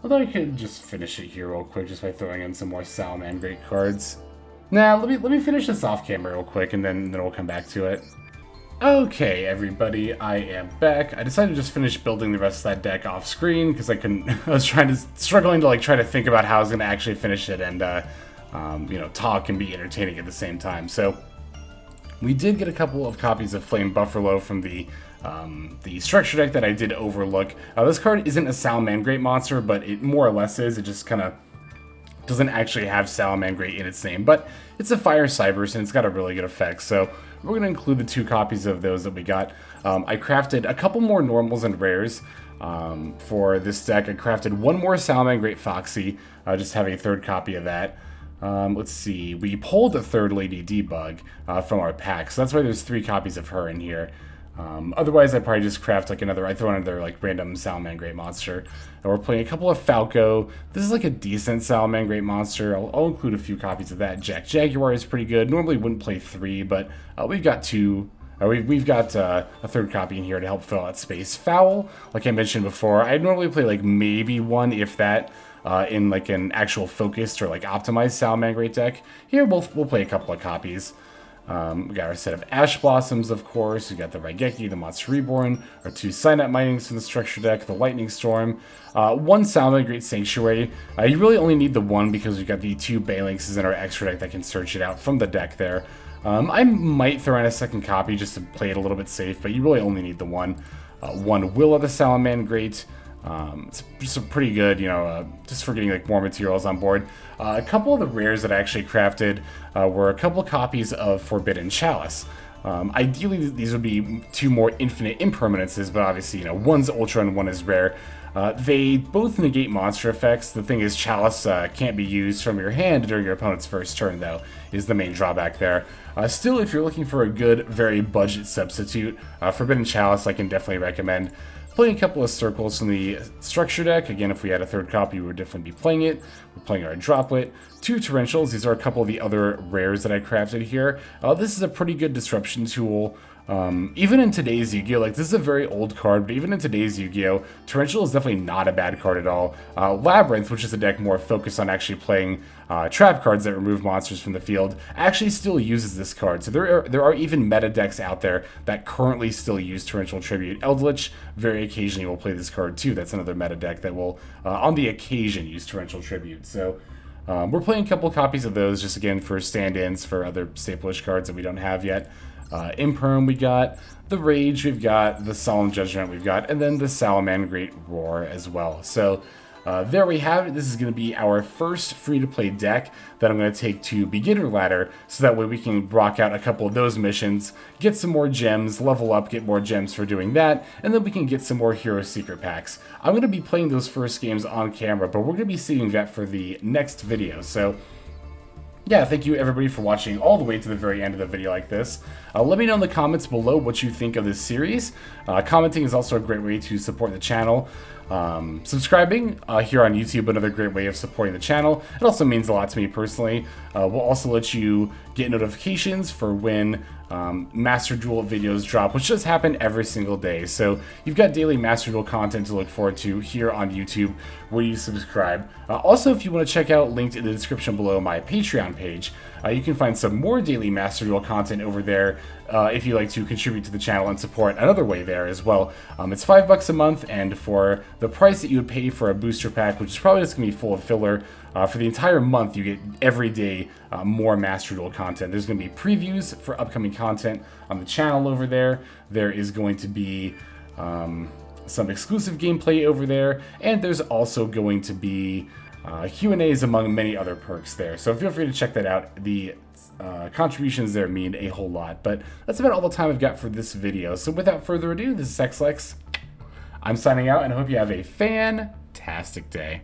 Although I could just finish it here real quick just by throwing in some more Salamangrate cards. Nah, let me finish this off camera real quick and then we'll come back to it. Okay, everybody, I am back. I decided to just finish building the rest of that deck off screen because I couldn't. I was struggling to like try to think about how I was going to actually finish it and you know, talk and be entertaining at the same time. So we did get a couple of copies of Flame Buffalo from the structure deck that I did overlook. This card isn't a Salamangrate monster, but it more or less is. It just kind of doesn't actually have Salamangrate in its name, but it's a Fire Cybers and it's got a really good effect. So we're going to include the 2 copies of those that we got. I crafted a couple more normals and rares for this deck. I crafted 1 more Salamangrate Foxy, just have a 3rd copy of that. Let's see, we pulled a 3rd Lady Debug from our pack, so that's why there's 3 copies of her in here. Otherwise, I'd probably just craft like I throw another like random Salamangrate monster. And we're playing a couple of Falco. This is like a decent Salamangrate monster. I'll include a few copies of that. Jaguar is pretty good. Normally wouldn't play 3, but we've got 2. We've got a 3rd copy in here to help fill out space. Foul, like I mentioned before, I'd normally play like maybe 1, if that, in like an actual focused or like optimized Salamangrate deck. Here we'll play a couple of copies. We got our set of Ash Blossoms, of course. We got the Raigeki, the Monster Reborn, our 2 Signet Minings from the structure deck, the Lightning Storm, 1 Salamangrate Sanctuary. You really only need the 1 because we've got the 2 Balances in our extra deck that can search it out from the deck there. I might throw in a 2nd copy just to play it a little bit safe, but you really only need the 1. 1 Will of the Salamangrate, It's just pretty good, just for getting like more materials on board. A couple of the rares that I actually crafted were a couple copies of Forbidden Chalice. Ideally, these would be 2 more infinite impermanences, but obviously, one's ultra and one is rare. They both negate monster effects. The thing is, Chalice can't be used from your hand during your opponent's first turn, though, is the main drawback there. Still, if you're looking for a good, very budget substitute, Forbidden Chalice I can definitely recommend. Playing a couple of circles from the structure deck. Again, if we had a 3rd copy, we would definitely be playing it. We're playing our droplet. 2 torrentials. These are a couple of the other rares that I crafted here. This is a pretty good disruption tool. Even in today's Yu-Gi-Oh! Like, this is a very old card, but even in today's Yu-Gi-Oh! Torrential is definitely not a bad card at all. Labyrinth, which is a deck more focused on actually playing trap cards that remove monsters from the field, actually still uses this card. So there are even meta decks out there that currently still use Torrential Tribute. Eldritch very occasionally will play this card too. That's another meta deck that will, on the occasion, use Torrential Tribute. So we're playing a couple copies of those, just again for stand-ins for other staple-ish cards that we don't have yet. Imperm we got, the Rage we've got, the Solemn Judgment we've got, and then the Salaman Great Roar as well. So there we have it. This is going to be our first free-to-play deck that I'm going to take to Beginner Ladder, so that way we can rock out a couple of those missions, get some more gems, level up, get more gems for doing that, and then we can get some more Hero Secret Packs. I'm going to be playing those first games on camera, but we're going to be saving that for the next video. So yeah, thank you everybody for watching all the way to the very end of the video like this. Let me know in the comments below what you think of this series. Commenting is also a great way to support the channel. Subscribing here on YouTube, another great way of supporting the channel. It also means a lot to me personally. We'll also let you get notifications for when Master Duel videos drop, which does happen every single day. So you've got daily Master Duel content to look forward to here on YouTube where you subscribe. Also, if you want to check out, linked in the description below, my Patreon page, you can find some more daily Master Duel content over there if you like to contribute to the channel and support another way there as well. It's $5 a month, and for the price that you would pay for a booster pack, which is probably just going to be full of filler, for the entire month you get every day more Master Duel content. There's going to be previews for upcoming content on the channel over there. There is going to be some exclusive gameplay over there, and there's also going to be Q&As among many other perks there. So feel free to check that out. The contributions there mean a whole lot. But that's about all the time I've got for this video. So without further ado, this is Sexlex. I'm signing out, and I hope you have a fantastic day.